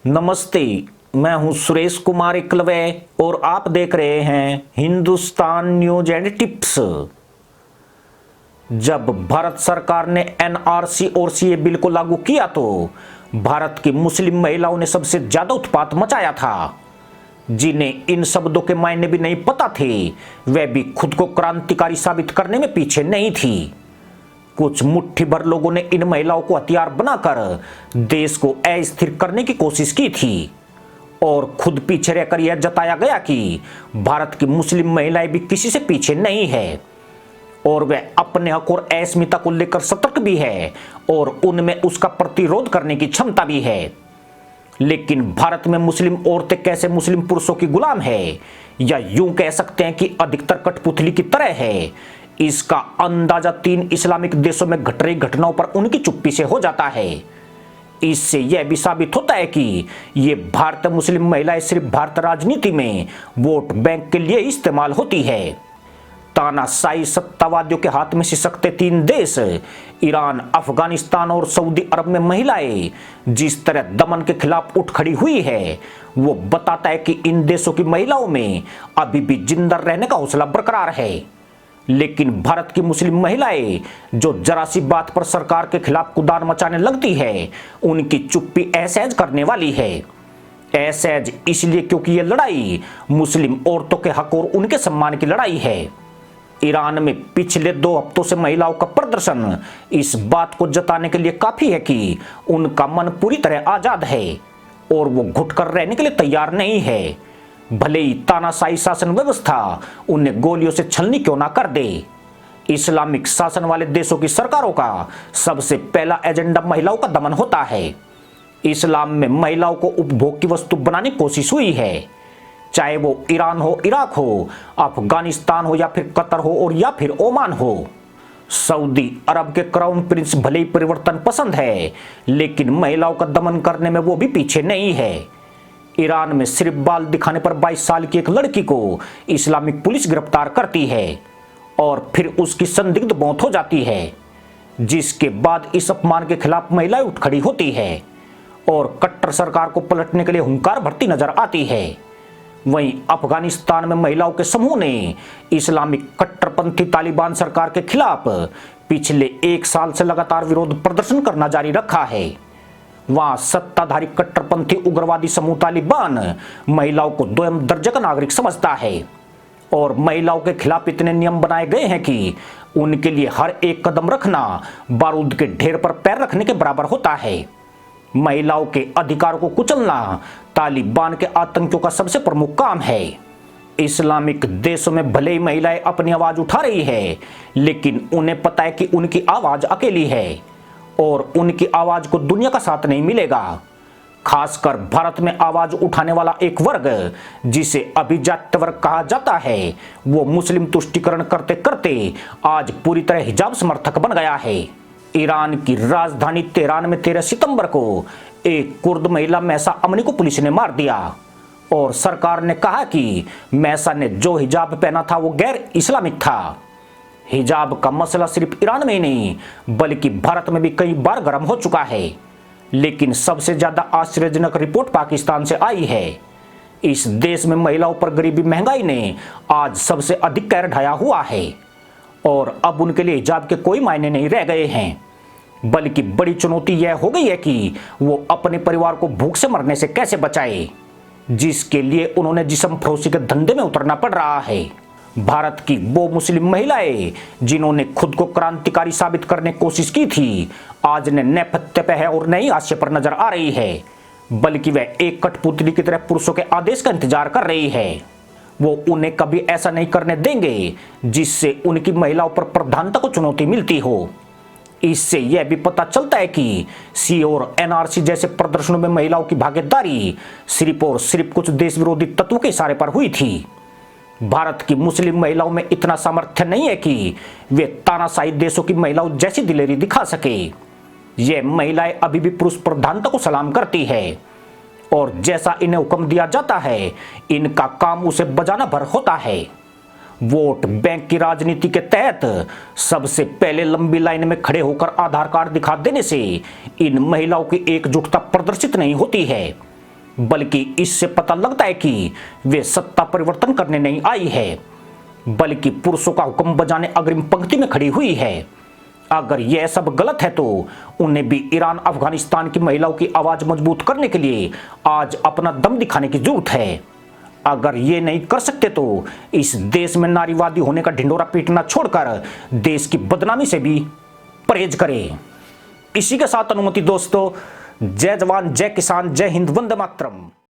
नमस्ते। मैं हूं सुरेश कुमार इकलवे और आप देख रहे हैं हिंदुस्तान न्यूज एंड टिप्स। जब भारत सरकार ने एनआरसी और सीए बिल को लागू किया तो भारत की मुस्लिम महिलाओं ने सबसे ज्यादा उत्पात मचाया था। जिन्हें इन शब्दों के मायने भी नहीं पता थे, वे भी खुद को क्रांतिकारी साबित करने में पीछे नहीं थी। कुछ मुट्ठी भर लोगों ने इन महिलाओं को हथियार बनाकर देश को अस्थिर करने की कोशिश की थी और खुद पीछे रहकर यह जताया गया कि भारत की मुस्लिम महिलाएं भी किसी से पीछे नहीं है और वे अपने हक और अस्मिता को लेकर सतर्क भी है और उनमें उसका प्रतिरोध करने की क्षमता भी है। लेकिन भारत में मुस्लिम औरतें कैसे मुस्लिम पुरुषों की गुलाम है, या यूं कह सकते हैं कि अधिकतर कठपुतली की तरह है, इसका अंदाजा 3 इस्लामिक देशों में घट रही घटनाओं पर उनकी चुप्पी से हो जाता है। इससे यह भी साबित होता है कि ये भारत मुस्लिम महिलाएं सिर्फ भारत राजनीति में वोट बैंक के लिए इस्तेमाल होती है। तानाशाही सत्तावादियों के हाथ में सिसकते 3 देश ईरान, अफगानिस्तान और सऊदी अरब में महिलाएं जिस तरह दमन के खिलाफ उठ खड़ी हुई है, वो बताता है कि इन देशों की महिलाओं में अभी भी जिंदा रहने का हौसला बरकरार है। लेकिन भारत की मुस्लिम महिलाएं जो जरा सी बात पर सरकार के खिलाफ कुदान मचाने लगती है, उनकी चुप्पी असहज करने वाली है। असहज इसलिए क्योंकि यह लड़ाई मुस्लिम औरतों के हक और उनके सम्मान की लड़ाई है। ईरान में पिछले 2 हफ्तों से महिलाओं का प्रदर्शन इस बात को जताने के लिए काफी है कि उनका मन पूरी तरह आजाद है और वो घुटकर रहने के लिए तैयार नहीं है, भले ही तानाशाही शासन व्यवस्था उन्हें गोलियों से छलनी क्यों ना कर दे। इस्लामिक शासन वाले देशों की सरकारों का सबसे पहला एजेंडा महिलाओं का दमन होता है। इस्लाम में महिलाओं को उपभोग की वस्तु बनाने की कोशिश हुई है, चाहे वो ईरान हो, इराक हो, अफगानिस्तान हो या फिर कतर हो और या फिर ओमान हो। सऊदी अरब के क्राउन प्रिंस भले ही परिवर्तन पसंद है, लेकिन महिलाओं का दमन करने में वो भी पीछे नहीं है। ईरान में सिर्फ बाल दिखाने पर 22 साल की एक लड़की को इस्लामिक पुलिस गिरफ्तार करती है और फिर उसकी संदिग्ध मौत हो जाती है, जिसके बाद इस अपमान के खिलाफ महिलाएं उठ खड़ी होती है और कट्टर सरकार को पलटने के लिए हुंकार भरती नजर आती है। वहीं अफगानिस्तान में महिलाओं के समूह ने इस्लामिक कट्टरपंथी तालिबान सरकार के खिलाफ पिछले 1 साल से लगातार विरोध प्रदर्शन करना जारी रखा है। वहां सत्ताधारी कट्टरपंथी उग्रवादी समूह तालिबान महिलाओं को 2 दर्जे का नागरिक समझता है और महिलाओं के खिलाफ इतने नियम बनाए गए हैं कि उनके लिए हर एक कदम रखना बारूद के ढेर पर पैर रखने के बराबर होता है। महिलाओं के अधिकारों को कुचलना तालिबान के आतंकियों का सबसे प्रमुख काम है। इस्लामिक देशों में भले ही महिलाएं अपनी आवाज उठा रही है, लेकिन उन्हें पता है कि उनकी आवाज अकेली है और उनकी आवाज को दुनिया का साथ नहीं मिलेगा। खासकर भारत में आवाज उठाने वाला एक वर्ग, जिसे अभिजात वर्ग कहा जाता है, वो मुस्लिम तुष्टीकरण करते करते आज पूरी तरह हिजाब समर्थक बन गया है। ईरान की राजधानी तेहरान में 13 सितंबर को एक कुर्द महिला महसा अमनी को पुलिस ने मार दिया और सरकार ने कहा कि महसा ने जो हिजाब पहना था वो गैर इस्लामिक था। हिजाब का मसला सिर्फ ईरान में ही नहीं बल्कि भारत में भी कई बार गर्म हो चुका है, लेकिन सबसे ज्यादा आश्चर्यजनक रिपोर्ट पाकिस्तान से आई है। इस देश में महिलाओं पर गरीबी महंगाई ने आज सबसे अधिक कहर ढाया हुआ है और अब उनके लिए हिजाब के कोई मायने नहीं रह गए हैं, बल्कि बड़ी चुनौती यह हो गई है कि वो अपने परिवार को भूख से मरने से कैसे बचाए, जिसके लिए उन्होंने जिस्म फरोशी के धंधे में उतरना पड़ रहा है। भारत की वो मुस्लिम महिलाएं जिन्होंने खुद को क्रांतिकारी साबित करने की कोशिश की थी, आज ने नेपथ्य पे है और नई आशय पर नजर आ रही है, बल्कि वह एक कठपुतली की तरह पुरुषों के आदेश का इंतजार कर रही है। वो उन्हें कभी ऐसा नहीं करने देंगे जिससे उनकी महिलाओं पर प्रधानता को चुनौती मिलती हो। इससे यह भी पता चलता है कि सी और एनआरसी जैसे प्रदर्शनों में महिलाओं की भागीदारी सिर्फ और सिर्फ कुछ देश विरोधी तत्वों के इशारे पर हुई थी। भारत की मुस्लिम महिलाओं में इतना सामर्थ्य नहीं है कि वे तानाशाही देशों की महिलाओं जैसी दिलेरी दिखा सके। ये महिलाएं अभी भी पुरुष प्रधानता को सलाम करती है और जैसा इन्हें हुक्म दिया जाता है, इनका काम उसे बजाना भर होता है। वोट बैंक की राजनीति के तहत सबसे पहले लंबी लाइन में खड़े होकर आधार कार्ड दिखा देने से इन महिलाओं की एकजुटता प्रदर्शित नहीं होती है। बल्कि इससे पता लगता है कि वे सत्ता परिवर्तन करने नहीं आई है, बल्कि पुरुषों का हुक्म बजाने अग्रिम पंक्ति में खड़ी हुई है। अगर यह सब गलत है तो उन्हें भी ईरान अफगानिस्तान की महिलाओं की आवाज मजबूत करने के लिए आज अपना दम दिखाने की जरूरत है। अगर ये नहीं कर सकते तो इस देश में नारीवादी होने का ढिंडोरा पीटना छोड़कर देश की बदनामी से भी परहेज करें। इसी के साथ अनुमति दोस्तों, जय जवान जय किसान जय हिंद, वंदे मातरम।